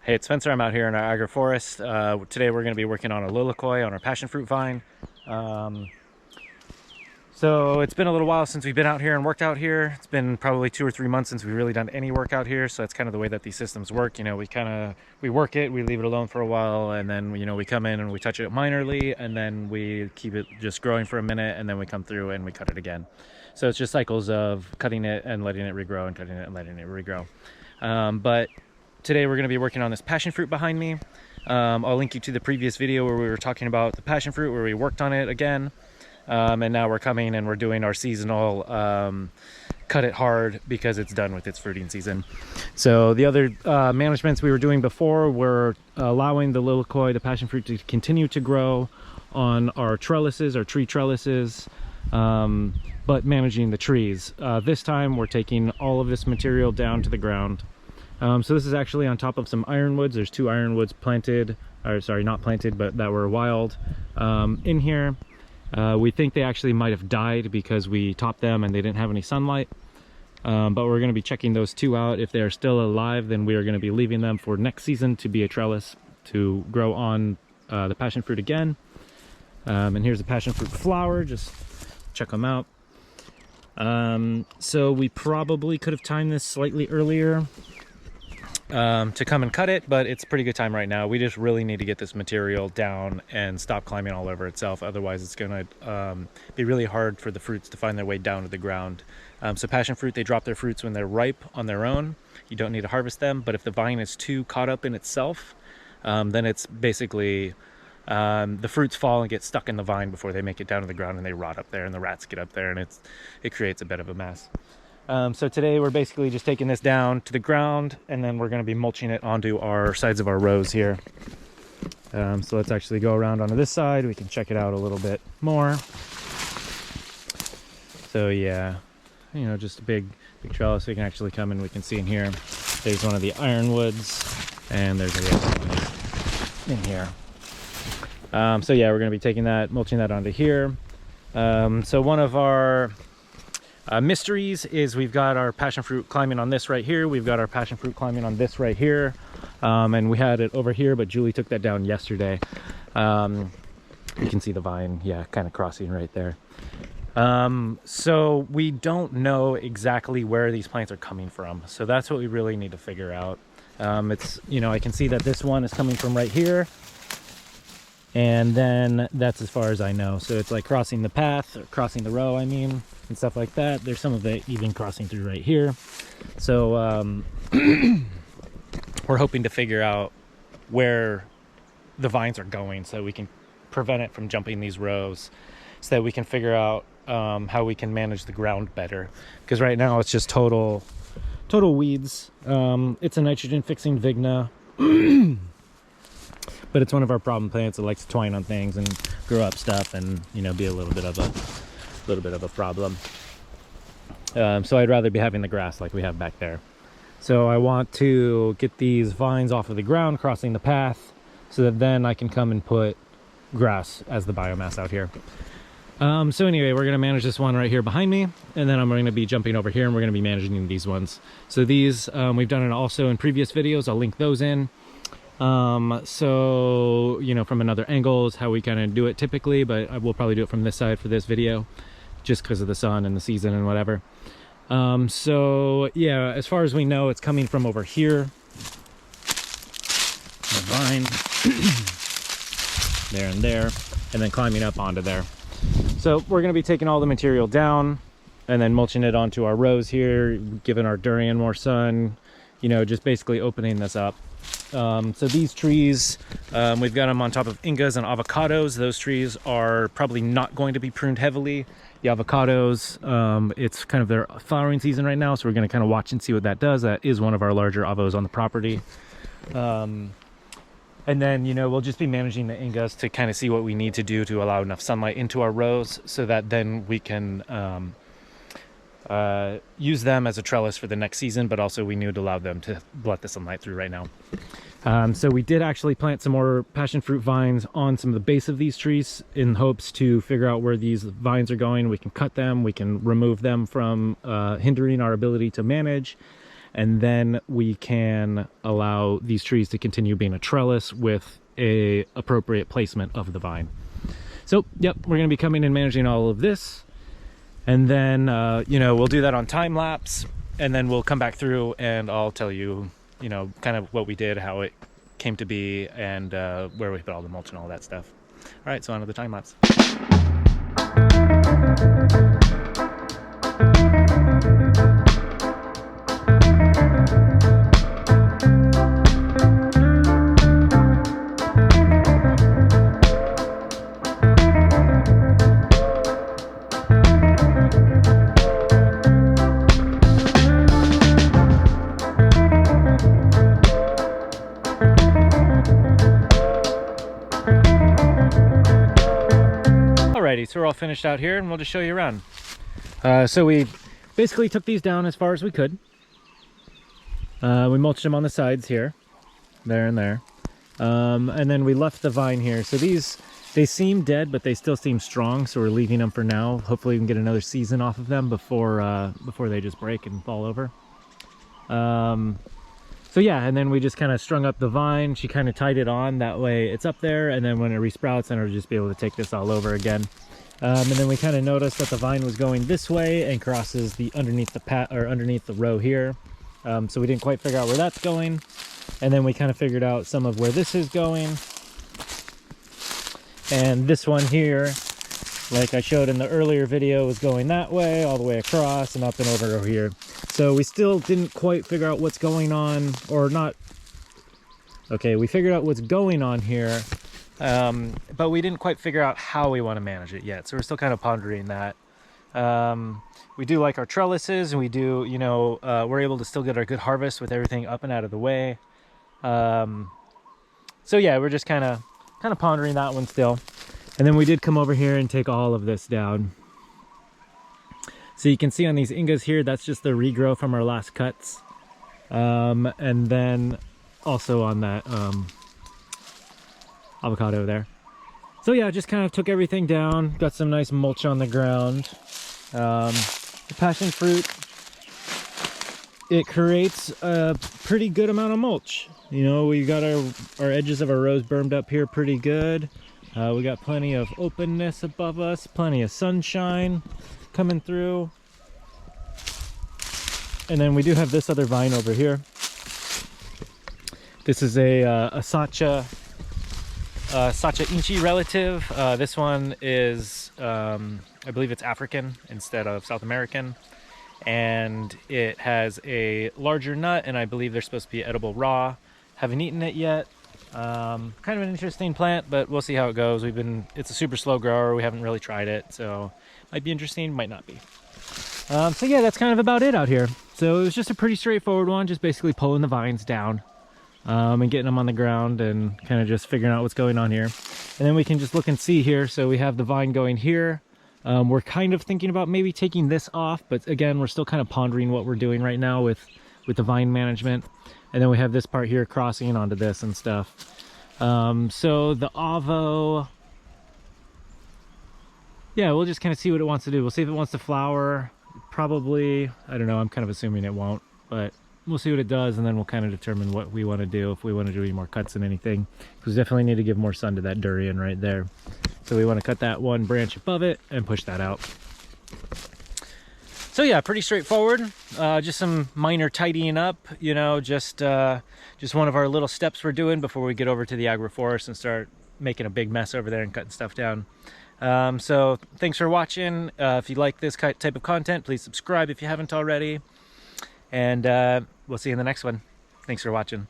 Hey, it's Spencer. I'm out here in our agroforest. Today we're going to be working on a lilikoi on our passion fruit vine. Um, so it's been a little while since we've been out here and worked out here. It's been probably 2 or 3 months since we've really done any work out here. So that's kind of the way that these systems work. You know, we work it, we leave it alone for a while, and then we come in and we touch it minorly, and then we keep it just growing for a minute, and then we come through and we cut it again. So it's just cycles of cutting it and letting it regrow and cutting it and letting it regrow. But today we're going to be working on this passion fruit behind me. I'll link you to the previous video where we were talking about the passion fruit, where we worked on it again. And now we're coming and we're doing our seasonal cut it hard because it's done with its fruiting season. So the other managements we were doing before were allowing the lilikoi, the passion fruit, to continue to grow on our trellises, our tree trellises, but managing the trees. This time we're taking all of this material down to the ground. So this is actually on top of some ironwoods. There's 2 ironwoods planted, or sorry, not planted, but that were wild in here. We think they actually might have died because we topped them and they didn't have any sunlight. But we're going to be checking those 2 out. If they are still alive, then we are going to be leaving them for next season to be a trellis to grow on the passion fruit again. And here's the passion fruit flower. Just check them out. So we probably could have timed this slightly earlier to come and cut it, but it's a pretty good time right now. We just really need to get this material down and stop climbing all over itself. Otherwise it's going to be really hard for the fruits to find their way down to the ground. So passion fruit, they drop their fruits when they're ripe on their own. You don't need to harvest them, but if the vine is too caught up in itself, then it's basically the fruits fall and get stuck in the vine before they make it down to the ground, and they rot up there and the rats get up there, and it creates a bit of a mess. So today we're basically just taking this down to the ground, and then we're going to be mulching it onto our sides of our rows here. So let's actually go around onto this side. We can check it out a little bit more. So yeah, you know, just a big trellis. We can actually come and we can see in here, there's one of the ironwoods, and there's the other one in here. So yeah, we're going to be taking that, mulching that onto here. So one of our mysteries is we've got our passion fruit climbing on this right here. We've got our passion fruit climbing on this right here. And we had it over here, but Julie took that down yesterday. You can see the vine, yeah, kind of crossing right there. So we don't know exactly where these plants are coming from. So that's what we really need to figure out. It's, you know, I can see that this one is coming from right here. And then that's as far as I know. So it's like crossing the path, or crossing the row, I mean, and stuff like that. There's some of it even crossing through right here. So we're hoping to figure out where the vines are going so we can prevent it from jumping these rows, so that we can figure out how we can manage the ground better. Because right now it's just total weeds. It's a nitrogen fixing vigna. But it's one of our problem plants that likes to twine on things and grow up stuff, and, you know, be a little bit of a problem. So I'd rather be having the grass like we have back there. So I want to get these vines off of the ground, crossing the path, so that then I can come and put grass as the biomass out here. So anyway, we're going to manage this one right here behind me, and then I'm going to be jumping over here and we're going to be managing these ones. So these, we've done it also in previous videos. I'll link those in. So, you know, from another angle is how we kind of do it typically, but I will probably do it from this side for this video, just because of the sun and the season and whatever. So yeah, as far as we know, it's coming from over here. The vine, there and there, and then climbing up onto there. So we're going to be taking all the material down and then mulching it onto our rows here, giving our durian more sun, you know, just basically opening this up. So these trees, we've got them on top of ingas and avocados. Those trees are probably not going to be pruned heavily. The avocados, it's kind of their flowering season right now, so we're going to kind of watch and see what that does. That is one of our larger avos on the property. And then, you know, we'll just be managing the ingas to kind of see what we need to do to allow enough sunlight into our rows, so that then we can use them as a trellis for the next season, but also we need to allow them to let the sunlight through right now. So we did actually plant some more passion fruit vines on some of the base of these trees in hopes to figure out where these vines are going. We can cut them, we can remove them from hindering our ability to manage, and then we can allow these trees to continue being a trellis with a appropriate placement of the vine. So yep, we're going to be coming and managing all of this, and then you know, we'll do that on time lapse, and then we'll come back through and I'll tell you, you know, kind of what we did, how it came to be, and where we put all the mulch and all that stuff. All right, so on to the time lapse. Alrighty, so we're all finished out here and we'll just show you around. So we basically took these down as far as we could. We mulched them on the sides here, there and there. And then we left the vine here. So these, they seem dead, but they still seem strong. So we're leaving them for now. Hopefully we can get another season off of them before they just break and fall over. So yeah, and then we just kind of strung up the vine. She kind of tied it on, that way it's up there, and then when it resprouts, then I'll just be able to take this all over again. And then we kind of noticed that the vine was going this way and crosses the underneath the row here. So we didn't quite figure out where that's going. And then we kind of figured out some of where this is going. And this one here, like I showed in the earlier video, was going that way, all the way across and up and over here. So we still didn't quite figure out what's going on, or not. Okay, we figured out what's going on here, but we didn't quite figure out how we want to manage it yet. So we're still kind of pondering that. We do like our trellises, and we do, you know, we're able to still get our good harvest with everything up and out of the way. So yeah, we're just kind of pondering that one still. And then we did come over here and take all of this down. So you can see on these ingas here, that's just the regrow from our last cuts. And then also on that avocado there. So yeah, just kind of took everything down, got some nice mulch on the ground. The passion fruit, it creates a pretty good amount of mulch. You know, we got our edges of our rows bermed up here pretty good. We got plenty of openness above us, plenty of sunshine coming through. And then we do have this other vine over here. This is a Sacha Inchi relative. This one is, I believe it's African instead of South American. And it has a larger nut, and I believe they're supposed to be edible raw. Haven't eaten it yet. Kind of an interesting plant, but we'll see how it goes. It's a super slow grower. We haven't really tried it, so might be interesting, might not be. So yeah, that's kind of about it out here. So it was just a pretty straightforward one, just basically pulling the vines down and getting them on the ground and kind of just figuring out what's going on here. And then we can just look and see here. So we have the vine going here. We're kind of thinking about maybe taking this off, but again, we're still kind of pondering what we're doing right now with the vine management. And then we have this part here crossing onto this and stuff. So the avo, yeah, we'll just kind of see what it wants to do. We'll see if it wants to flower. Probably, I don't know, I'm kind of assuming it won't, but we'll see what it does, and then we'll kind of determine what we want to do, if we want to do any more cuts and anything, because we definitely need to give more sun to that durian right there. So we want to cut that one branch above it and push that out. So yeah, pretty straightforward. Just some minor tidying up, you know, just one of our little steps we're doing before we get over to the agroforest and start making a big mess over there and cutting stuff down. So thanks for watching. If you like this type of content, please subscribe if you haven't already. And we'll see you in the next one. Thanks for watching.